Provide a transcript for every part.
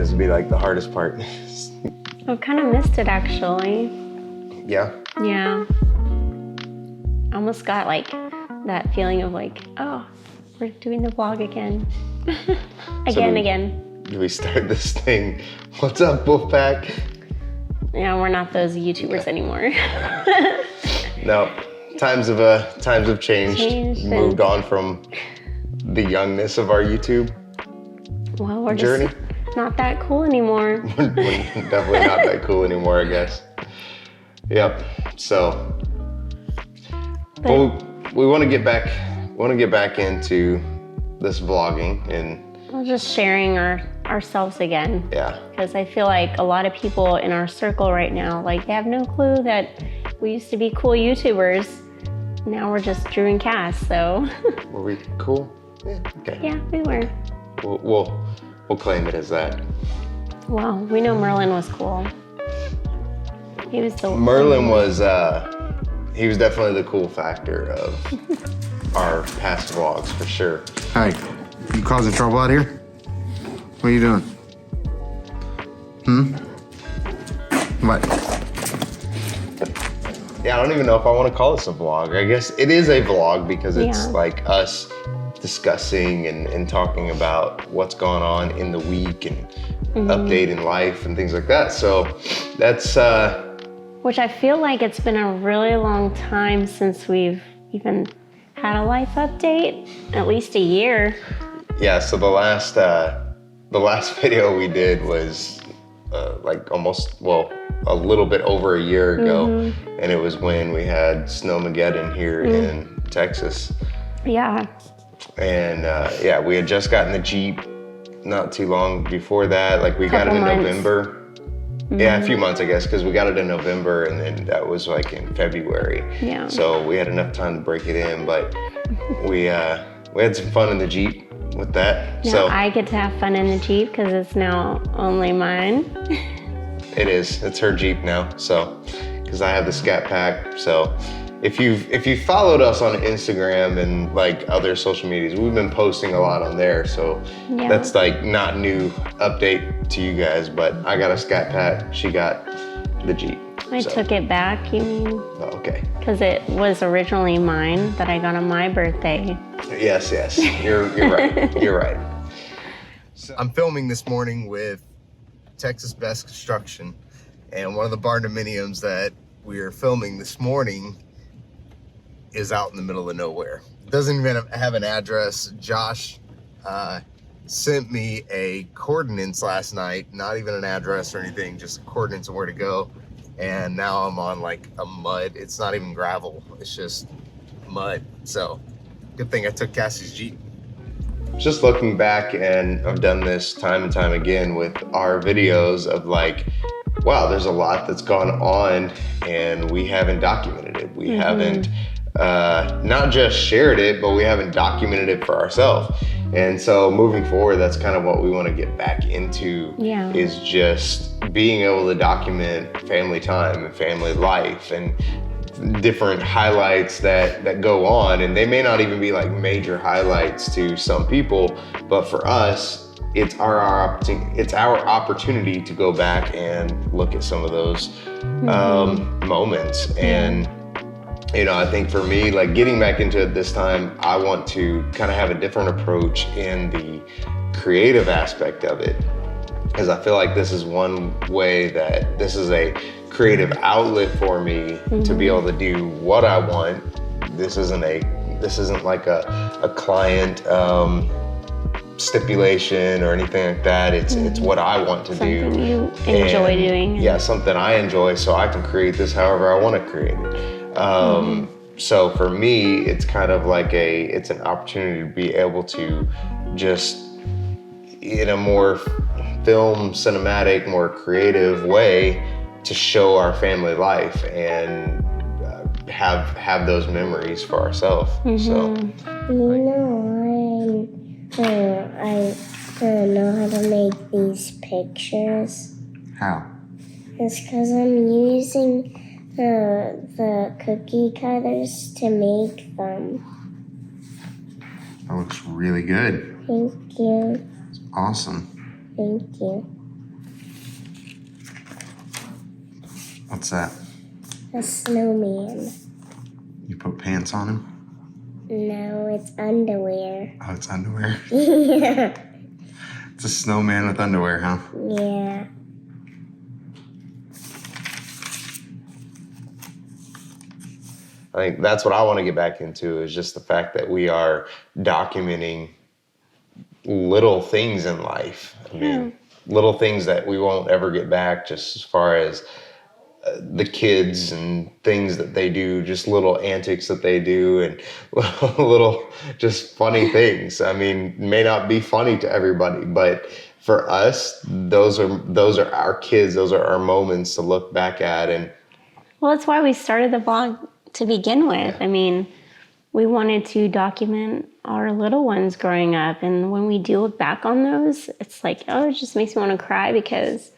seems to be like the hardest part. I kind of missed it actually. Yeah? Yeah. I almost got like that feeling of like, oh, we're doing the vlog again. Again. Do we start this thing? What's up, Wolfpack? Yeah, we're not those YouTubers anymore. No, times have changed. Moved on from the youngness of our YouTube Well, we're journey. just not that cool anymore. We're definitely not that cool anymore, I guess. Yep. So, we want to get back. Into this vlogging and we're just sharing ourselves again. Yeah. Because I feel like a lot of people in our circle right now, like they have no clue that we used to be cool YouTubers. Now we're just Drew and Cass. So. Were we cool? Yeah. Okay. Yeah, we were. We'll claim it as that. Well, we know Merlin was cool. He was the Merlin was he was definitely the cool factor of our past vlogs for sure. Hey, you causing trouble out here? What are you doing? What? Yeah, I don't even know if I want to call this a vlog. I guess it is a vlog because it's Yeah. like us discussing and talking about what's going on in the week and updating life and things like that. So that's Which I feel like it's been a really long time since we've even had a life update, at least a year. yeah. So the last video we did was like a little bit over a year ago, and it was when we had Snowmageddon here in Texas. Yeah. And yeah, we had just gotten the Jeep not too long before that. Like we got it in Couple months. November. Yeah, a few months, I guess, because we got it in November and then that was like in February. Yeah. So we had enough time to break it in, but we had some fun in the Jeep with that. Now So I get to have fun in the Jeep because it's now only mine. it is. It's her Jeep now. So because I have the Scat Pack. So if you've followed us on Instagram and like other social medias, we've been posting a lot on there. So Yeah. that's like not new update to you guys, but I got a Scat Pack. She got the Jeep. I took it back, you mean? Oh, okay. Because it was originally mine that I got on my birthday. Yes. You're right. You're right. So I'm filming this morning with Texas Best Construction, and one of the barndominiums that we're filming this morning is out in the middle of nowhere. It doesn't even have an address. Josh sent me a coordinates last night, not even an address or anything, just coordinates of where to go. And now I'm on like a mud. It's not even gravel. It's just mud. So good thing I took Cassie's Jeep. Just looking back, and I've done this time and time again with our videos of like, wow, there's a lot that's gone on and we haven't documented it. We haven't not just shared it, but we haven't documented it for ourselves. And so moving forward, that's kind of what we want to get back into, Yeah. is just being able to document family time and family life and different highlights that go on. And they may not even be like major highlights to some people, but for us, it's our opportunity to go back and look at some of those moments. And you know, I think for me, like getting back into it this time, I want to kind of have a different approach in the creative aspect of it, because I feel like this is one way that this is a creative outlet for me to be able to do what I want. This isn't like a client stipulation or anything like that. It's what I want to do. Something you enjoy doing. Yeah, something I enjoy, so I can create this however I want to create it. So for me, it's kind of like it's an opportunity to be able to just, in a more film cinematic, more creative way, to show our family life and have those memories for ourselves. So, You know, I know how to make these pictures. How? It's because I'm using the cookie cutters to make them. That looks really good. Thank you. Awesome. Thank you. What's that? A snowman. You put pants on him? No, it's underwear. Oh, it's underwear. Yeah. It's a snowman with underwear, huh? Yeah. I think that's what I want to get back into, is just the fact that we are documenting little things in life. I mean, little things that we won't ever get back, just as far as the kids and things that they do, just little antics that they do, and little just funny things. I mean, may not be funny to everybody, but for us, those are our kids. Those are our moments to look back at. And Well, that's why we started the vlog to begin with. I mean, we wanted to document our little ones growing up. And when we do look back on those, it's like, oh, it just makes me want to cry because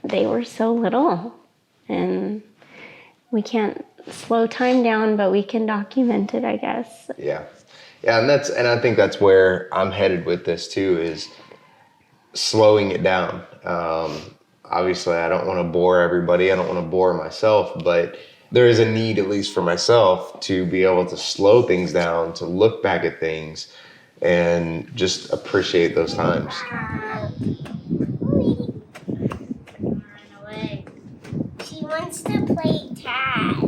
they were so little. And we can't slow time down, but we can document it, I guess. yeah, and I think that's where I'm headed with this too, is slowing it down. Obviously, I don't want to bore everybody. I don't want to bore myself, but there is a need, at least for myself, to be able to slow things down, to look back at things, and just appreciate those times. She wants to play tag.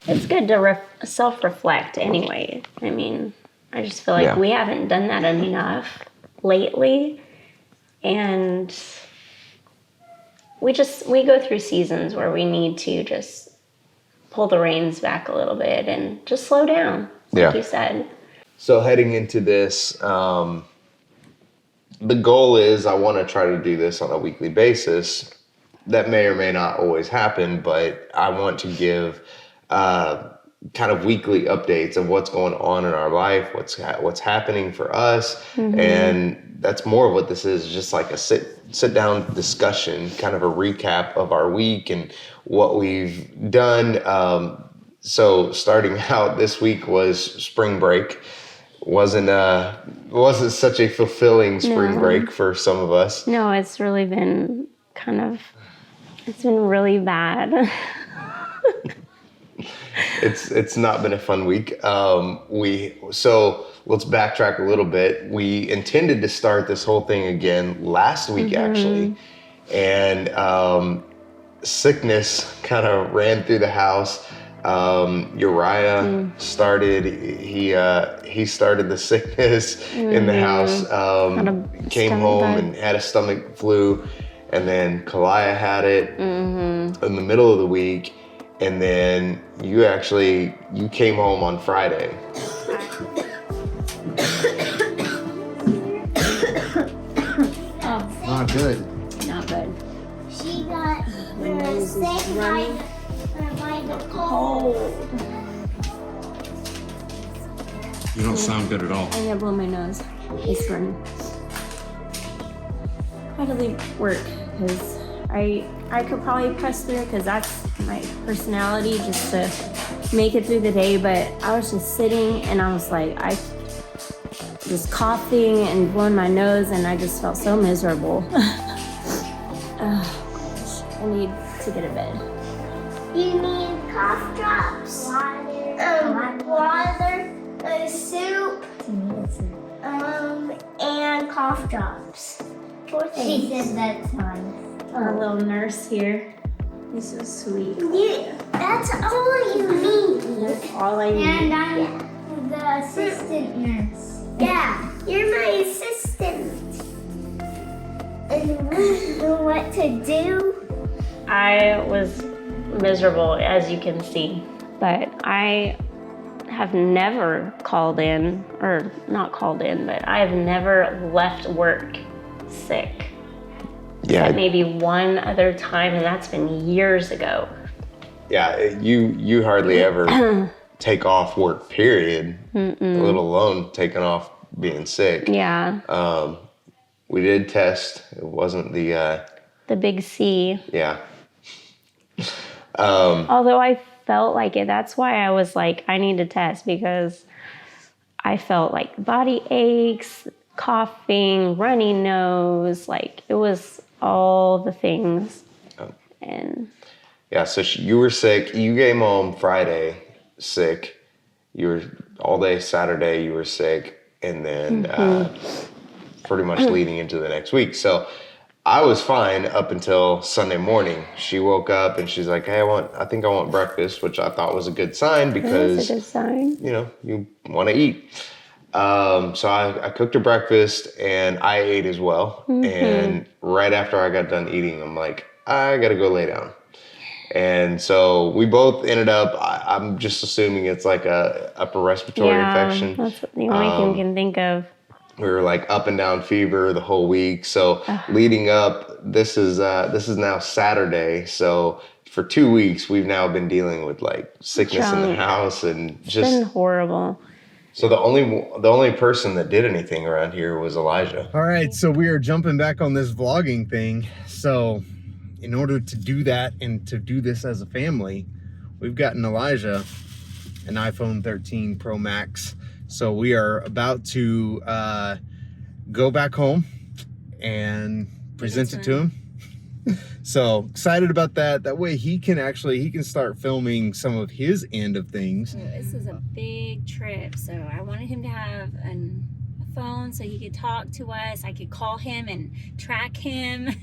It's good to self-reflect anyway. I mean, I just feel like we haven't done that enough lately. And we go through seasons where we need to just pull the reins back a little bit and just slow down, like you said. So heading into this, the goal is I want to try to do this on a weekly basis. That may or may not always happen, but I want to give kind of weekly updates of what's going on in our life, what's happening for us, and that's more of what this is, just like a sit down discussion, kind of a recap of our week and what we've done. So starting out this week was spring break. Wasn't such a fulfilling spring break for some of us. No, it's really been it's been really bad. It's not been a fun week. So let's backtrack a little bit. We intended to start this whole thing again last week, actually, and sickness kind of ran through the house. Uriah started. He started the sickness in the house. Came home and had a stomach flu, and then Kalaya had it in the middle of the week. And then you came home on Friday. Not good. Not good. She got sick by the cold. You don't sound good at all. I'm gonna blow my nose. It's running. I had to leave work because I could probably press through because that's my personality, just to make it through the day. But I was just sitting and I was like, I was coughing and blowing my nose, and I just felt so miserable. Oh gosh, I need to get a bed. You need cough drops, water, soup, and cough drops. She said that's fine. Our little nurse here. He's so sweet. That's all you need. That's all I need. And I'm the assistant nurse. Yeah, you're my assistant. And you know what to do? I was miserable, as you can see, but I have never called in, or not called in, but I have never left work sick. Yeah. Except maybe one other time, and that's been years ago. Yeah, you hardly ever take off work, period, let alone taking off being sick. Yeah. We did test. It wasn't the big C. yeah. Although I felt like it, that's why I was like, I need to test, because I felt like body aches, coughing, runny nose, like it was all the things. And Yeah, so you were sick. You came home Friday sick. You were all day Saturday, you were sick. And then pretty much leading into the next week. So I was fine up until Sunday morning. She woke up and she's like, hey, I think I want breakfast, which I thought was a good sign because, that's a good sign. you know, you want to eat. So I cooked her breakfast and I ate as well. And right after I got done eating, I'm like, I got to go lay down. And so we both ended up, I'm just assuming it's like a upper respiratory infection. That's the only thing we can think of. We were like up and down fever the whole week. So leading up, this is now Saturday. So for 2 weeks, we've now been dealing with like sickness in the house and just It's been horrible. So the only person that did anything around here was Elijah. All right, so we are jumping back on this vlogging thing. So in order to do that and to do this as a family, we've gotten Elijah an iPhone 13 Pro Max. So we are about to go back home and present it to him. So excited about that. That way he can start filming some of his end of things. This is a big trip, so I wanted him to have a phone so he could talk to us. I could call him and track him.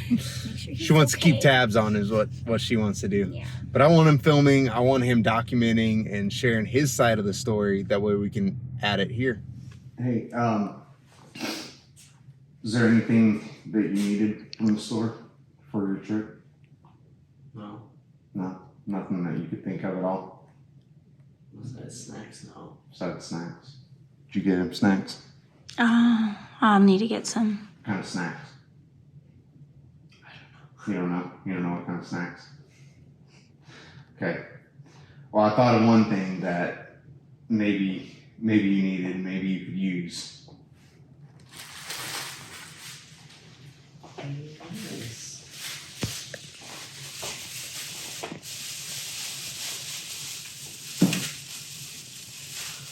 Make sure She wants to keep tabs on is what she wants to do. Yeah. But I want him filming. I want him documenting and sharing his side of the story. That way we can add it here. Hey, is there anything that you needed from the store for your trip? No. No, nothing that you could think of at all. Besides snacks, no. Besides snacks. Did you get him snacks? Oh, I'll need to get some. What kind of snacks? You don't know? You don't know what kind of snacks? Okay. Well, I thought of one thing that maybe you needed, maybe you could use.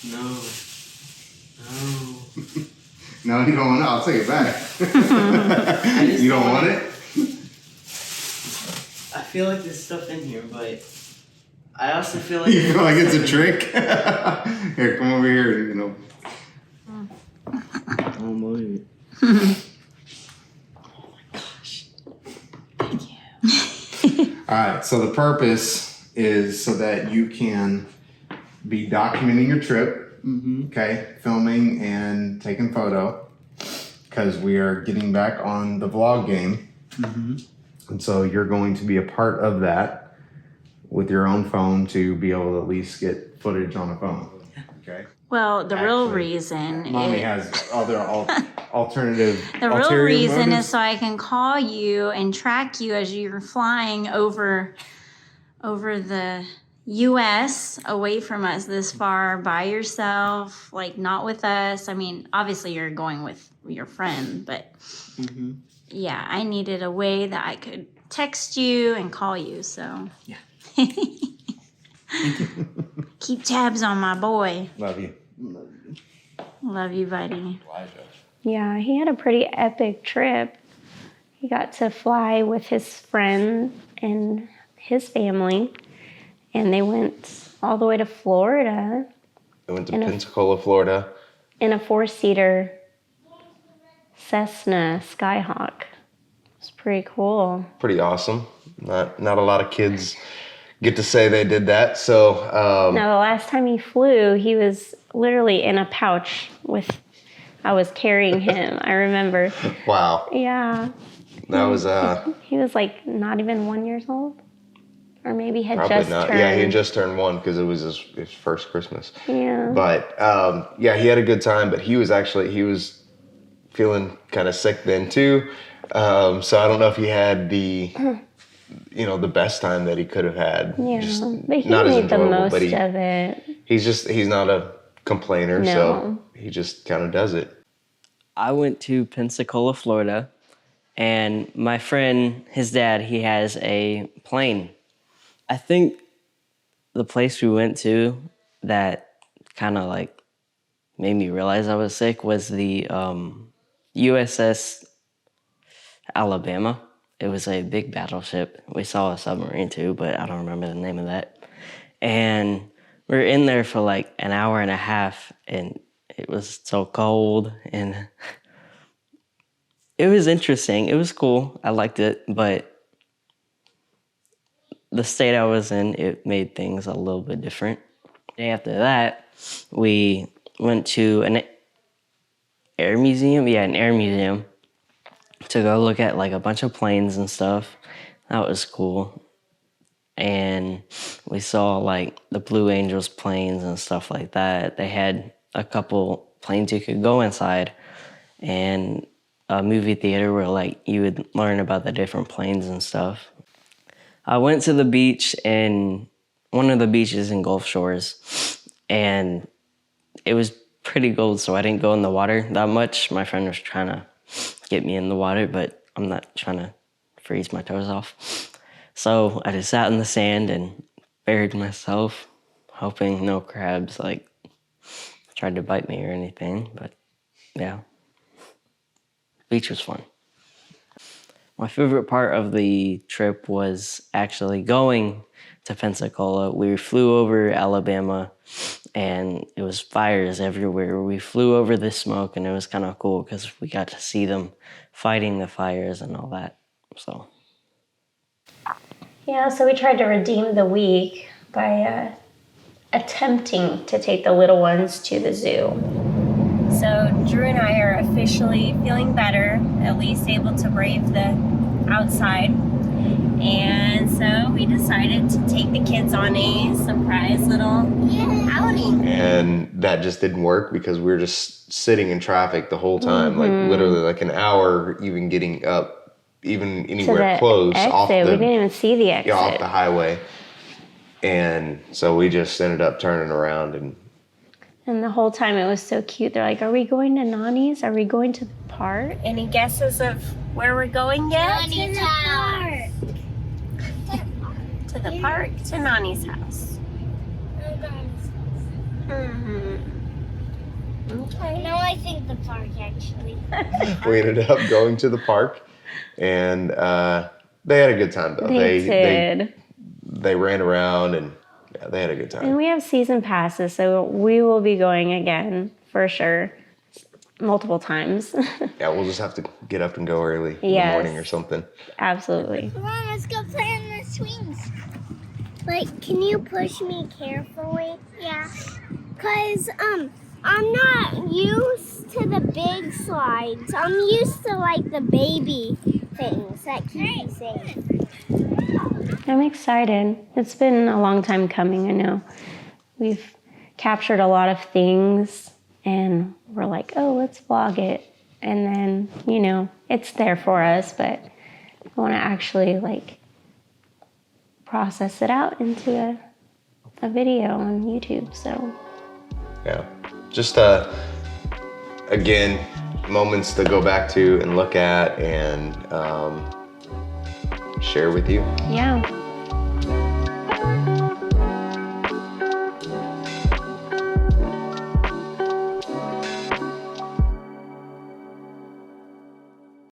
No. No, you don't want it? I'll take it back. You don't want it? I feel like there's stuff in here, but I also feel like You feel like it's a trick? Here, come over here, you know. I don't believe it. Alright, so the purpose is so that you can be documenting your trip, okay, filming and taking photo, because we are getting back on the vlog game. And so you're going to be a part of that with your own phone to be able to at least get footage on a phone. Okay. Well, the real Actually, reason Mommy has other alternative. the real ulterior reason motives. is so I can call you and track you as you're flying over the US away from us this far by yourself, like not with us. I mean, obviously you're going with your friend, but yeah, I needed a way that I could text you and call you. So Yeah. Keep tabs on my boy. Love you. Love you, buddy. Elijah. Yeah, he had a pretty epic trip. He got to fly with his friend and his family, and they went all the way to Florida I went to Pensacola, Florida. in a 4-seater Cessna Skyhawk. It's pretty cool. Pretty awesome. Not a lot of kids get to say they did that. So Now, the last time he flew, he was literally in a pouch I was carrying him. I remember. wow, Yeah. that was He was like not even 1 year old. Or maybe had probably just not. turned. Yeah, he had just turned 1 because it was his first Christmas. Yeah. But yeah, he had a good time. But he was feeling kind of sick then too. So I don't know if he had the the best time that he could have had. Yeah. Just But he not as made the enjoyable, most but of it. he's not a complainer, so No. he just kind of does it. I went to Pensacola, Florida, And my friend, his dad, he has a plane. I think the place we went to that kind of like made me realize I was sick was the USS Alabama. It was a big battleship. We saw a submarine too, but I don't remember the name of that. And we were in there for like an hour and a half, and it was so cold, and it was interesting. It was cool. I liked it, but the state I was in, it made things a little bit different. Day after that, we went to an air museum. Yeah, an air museum to go look at like a bunch of planes and stuff. That was cool. And we saw like the Blue Angels planes and stuff like that. They had a couple planes you could go inside, and a movie theater where like you would learn about the different planes and stuff. I went to the beach, and one of the beaches in Gulf Shores, and it was pretty cold, so I didn't go in the water that much. My friend was trying to get me in the water, but I'm not trying to freeze my toes off. So I just sat in the sand and buried myself, hoping no crabs like tried to bite me or anything. But yeah, beach was fun. My favorite part of the trip was actually going to Pensacola. We flew over Alabama, and it was fires everywhere. We flew over the smoke, and it was kind of cool because we got to see them fighting the fires and all that. So Yeah, so we tried to redeem the week by attempting to take the little ones to the zoo. So Drew and I are officially feeling better, at least able to brave the outside. And so we decided to take the kids on a surprise little outing. And that just didn't work because we were just sitting in traffic the whole time, like literally like an hour, even getting up, even anywhere close off the, we didn't even see the exit. yeah, off the highway. And so we just ended up turning around, And the whole time it was so cute. They're like, are we going to Nani's? Are we going to the park? Any guesses of where we're going yet? Nani's house. To the park, to Nani's house. Okay. No, I think the park actually. we ended up going to the park, and they had a good time though. They did. They ran around, and yeah, they had a good time. And we have season passes, so we will be going again for sure, multiple times. Yeah, we'll just have to get up and go early in the Yes. morning or something. Absolutely. Come on, let's go play on the swings. Like, can you push me carefully? Yeah. Cause I'm not used to the big slides. I'm used to like the baby things that keep you safe. I'm excited. It's been a long time coming, I know. We've captured a lot of things, and we're like, oh, let's vlog it. And then, you know, it's there for us, but I want to actually like process it out into a video on YouTube. So Yeah, just again, moments to go back to and look at and share with you. yeah.